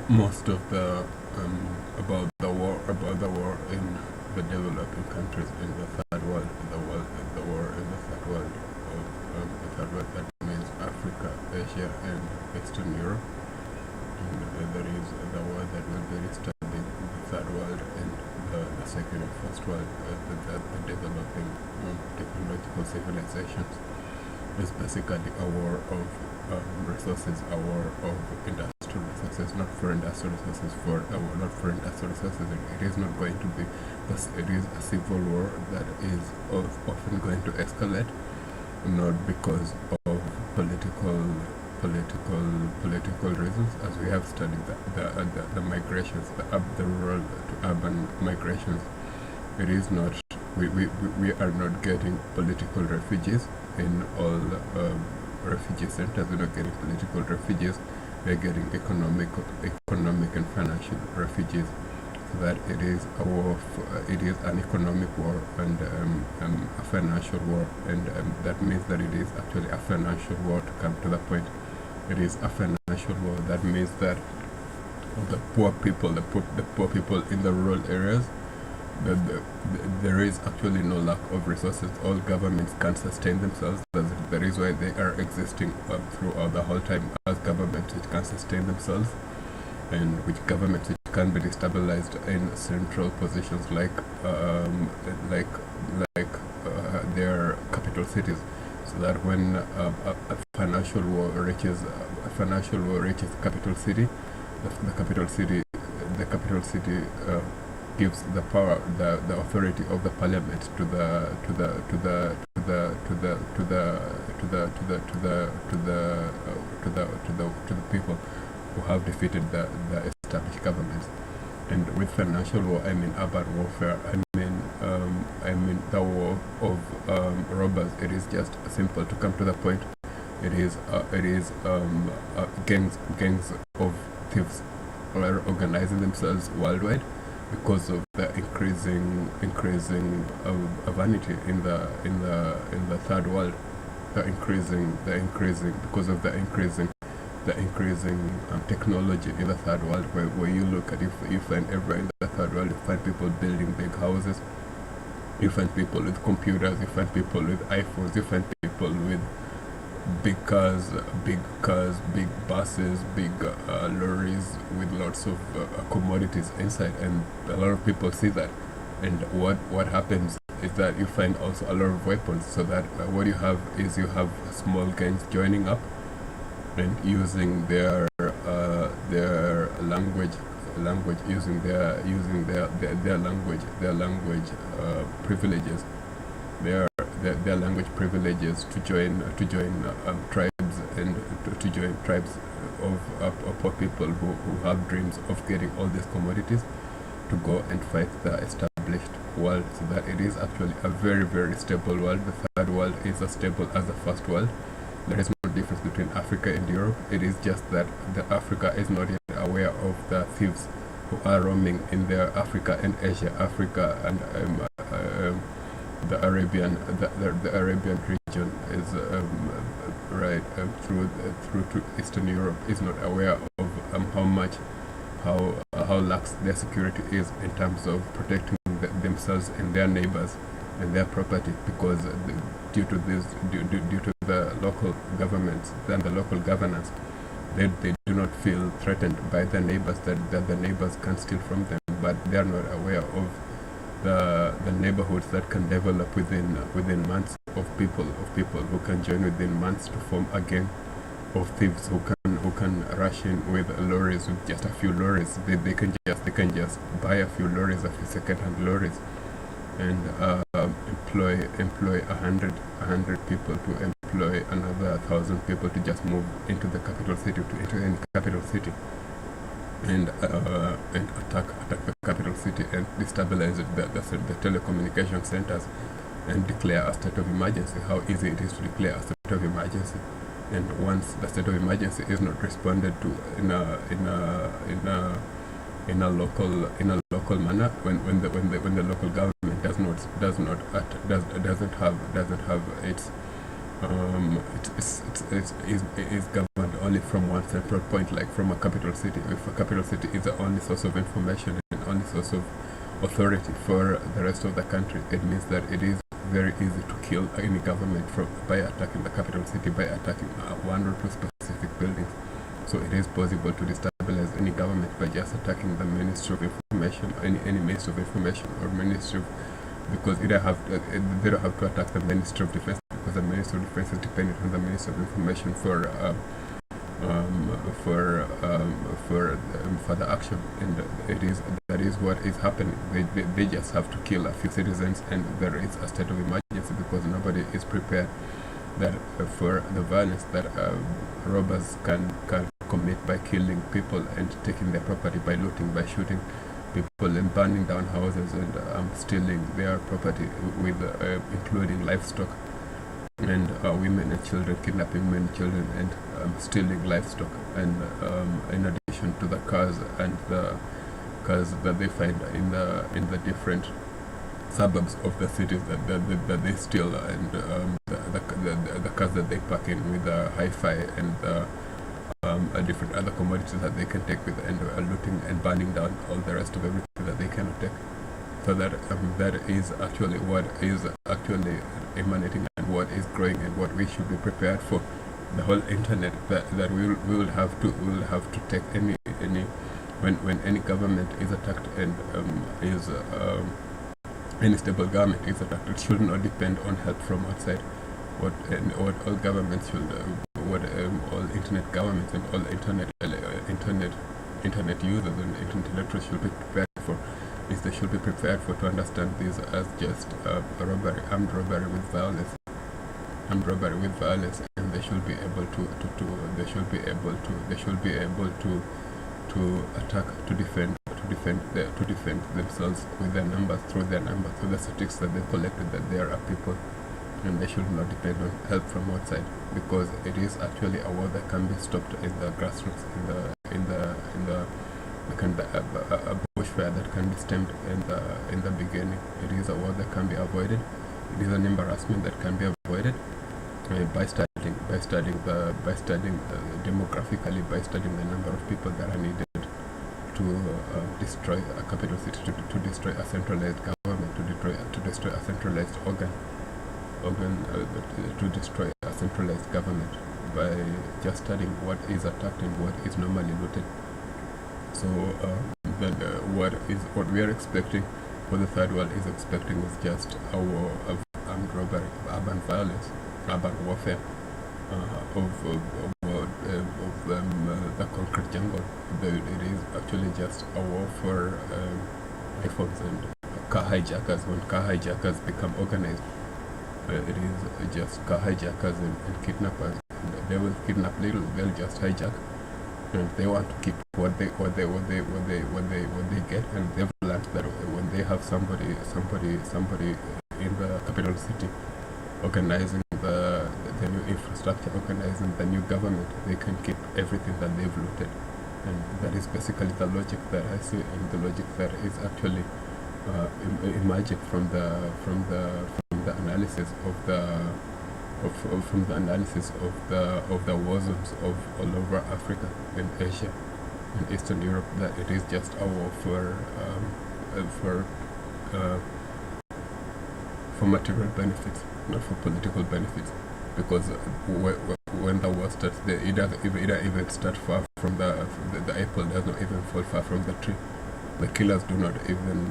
most of the about the war in the developing countries in the third world, the war in the third world of the third world, that means Africa, Asia, and Western Europe. And there is the war that will be studying the third world and the second and first world, the developing technological civilizations. Is basically a war of resources, a war of industrial resources, not for industrial resources, not for industrial resources. It is not going to be, because it is a civil war that is often going to escalate, not because of political reasons, as we have studied the migrations, the rural to urban migrations. It is not, we are not getting political refugees in all refugee centers. We're not getting political refugees. We're getting economic and financial refugees. So that it is a war. It is an economic war and a financial war, and that means that it is actually a financial war. To come to the point, it is a financial war. That means that the poor people, the poor people in the rural areas, there is actually no lack of resources. All governments can't sustain themselves. That is why they are existing throughout the whole time as governments which can sustain themselves, and which governments which can be destabilized in central positions like their capital cities, so that when a financial war reaches the capital city, the capital city gives the power, the authority of the parliament to the people who have defeated the established governments. And with financial war, I mean urban warfare. I mean the war of robbers. It is just simple. To come to the point, it is gangs of thieves are organizing themselves worldwide because of the increasing vanity in the third world, the increasing because of the increasing technology in the third world, where you look at, you find everywhere in the third world, you find people building big houses, you find people with computers, you find people with iPhones, you find people with big cars, big buses, big lorries with lots of commodities inside, and a lot of people see that. And what happens is that you find also a lot of weapons, so that what you have is you have small gangs joining up and using their language, using their language privileges, their language privileges to join tribes, and to join tribes of poor people who have dreams of getting all these commodities to go and fight the established world, so that it is actually a very, very stable world. The third world is as stable as the first world. There is no difference between Africa and Europe. It is just that Africa is not yet aware of the thieves who are roaming in their Africa and Asia, Africa and the Arabian region is through to Eastern Europe, is not aware of how lax their security is in terms of protecting themselves and their neighbors and their property, because due to the local governments and the local governance, they do not feel threatened by their neighbors, that the neighbors can steal from them, but they are not aware of the neighborhoods that can develop within months, of people who can join within months to form a gang of thieves who can rush in with lorries, with just a few lorries. They can just buy a few lorries, a few second-hand lorries, and employ 100 people to employ another 1,000 people to just move into the capital city, and attack the capital city and destabilize the telecommunication centers, and declare a state of emergency. How easy it is to declare a state of emergency, and once the state of emergency is not responded to in a local manner, when the local government doesn't have it is governed only from one central point, like from a capital city. If a capital city is the only source of information and only source of authority for the rest of the country, it means that it is very easy to kill any government by attacking the capital city, by attacking one or two specific buildings. So it is possible to destabilize any government by just attacking the Ministry of Information, any Ministry of Information or Ministry of, because they don't have to attack the Ministry of Defense, because the Ministry of Defense is dependent on the Ministry of Information for further action, and that is what is happening. They just have to kill a few citizens, and there is a state of emergency because nobody is prepared that for the violence that robbers can commit by killing people and taking their property, by looting, by shooting people and burning down houses and stealing their property, with including livestock and women and children, kidnapping women and children and stealing livestock, and in addition to the cars and the cars that they find in the different suburbs of the cities that they steal, and the cars that they park in with the hi-fi and different other commodities that they can take with, and looting and burning down all the rest of everything that they cannot take. So that is actually what is actually emanating and what is growing and what we should be prepared for. The whole internet that we will have to take any when any government is attacked and any stable government is attacked, it should not depend on help from outside. What all governments should, all internet governments and all internet users and internet electors should be prepared for is they should be prepared for to understand this as just robbery, armed robbery with violence, and they should be able to attack, to defend themselves with their numbers, through the statistics that they collected, that there are people, and they should not depend on help from outside, because it is actually a war that can be stopped in the grassroots, a bushfire that can be stemmed in the beginning. It is a war that can be avoided. It is an embarrassment that can be avoided by studying demographically, by studying the number of people that are needed to destroy a capital city, to destroy a centralized government, to destroy a centralized to destroy a centralized government, by just studying what is attacked and what is normally looted. So what we are expecting for the third world is expecting is just a war of armed robbery, urban violence, urban warfare, of the concrete jungle. It is actually just a war for iPhones and car hijackers. When car hijackers become organized, it is just car hijackers and kidnappers. And they will kidnap little. They'll just hijack, and they want to keep what they get. And they've learned that when they have somebody in the capital city organizing the new infrastructure, organizing the new government, they can keep everything that they've looted. And that is basically the logic that I see, and the logic that is actually emerging from the analysis of the war zones of all over Africa and Asia and Eastern Europe, that it is just a war for material benefits, not for political benefits. Because when the war starts, it doesn't even start far from the apple does not even fall far from the tree. The killers do not even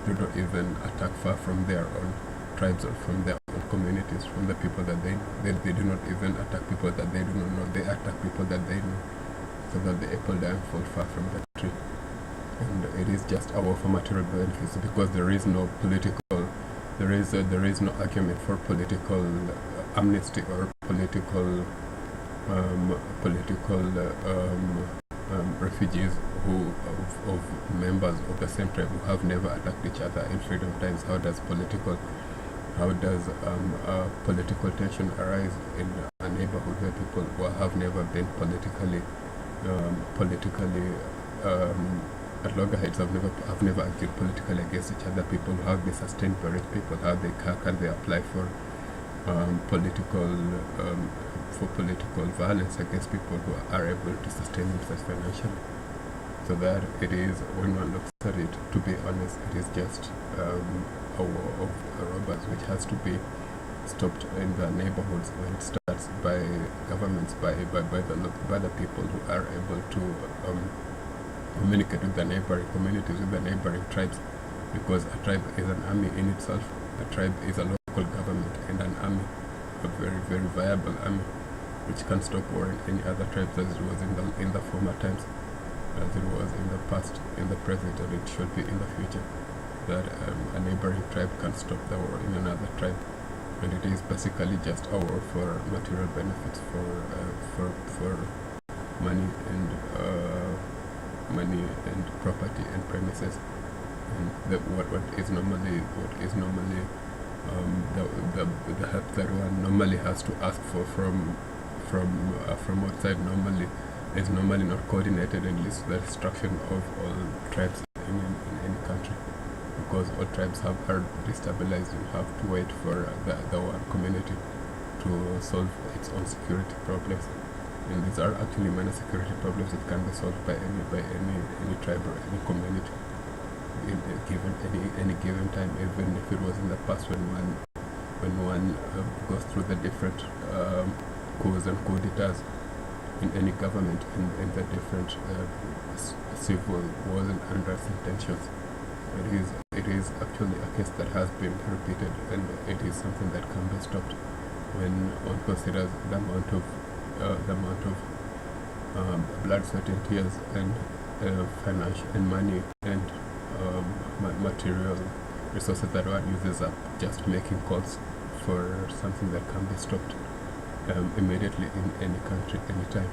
do not even attack far from their own tribes or from their own communities, from the people that they do not even attack people that they do not know. They attack people that they know, so that the apple doesn't fall far from the tree. And it is just a war for material benefits, because there is no argument for political amnesty or political refugees of members of the same tribe who have never attacked each other in freedom times. How does political tension arise in a neighborhood where people who have never been politically at loggerheads, have never argued politically against each other? People who have been sustained by rich people, how can they apply for political for political violence against people who are able to sustain themselves financially. So that it is, when one looks at it, to be honest, it is just a war of robbers, which has to be stopped in the neighborhoods, when it starts by governments, by the people who are able to communicate with the neighboring communities, with the neighboring tribes, because a tribe is an army in itself. A tribe is a local government and an army, a very, very viable army, which can stop war in any other tribes, as it was in the former times, as it was in the past, in the present, and it should be in the future. That a neighboring tribe can stop the war in another tribe, and it is basically just a war for material benefits, for money and property and premises, and what is normally the help that one normally has to ask for from outside is normally not coordinated, and leads to the destruction of all tribes in any country, because all tribes are destabilized and have to wait for the one community to solve its own security problems. And these are actually minor security problems that can be solved by any tribe or any community in any given time, even if it was in the past, when one goes through the different coups and coup d'etats in any government, in the different civil wars and unrest and tensions. It is actually a case that has been repeated, and it is something that can be stopped when one considers the amount of blood, sweat, and tears, and financial and money and material resources that one uses up just making calls for something that can be stopped immediately in any country, anytime.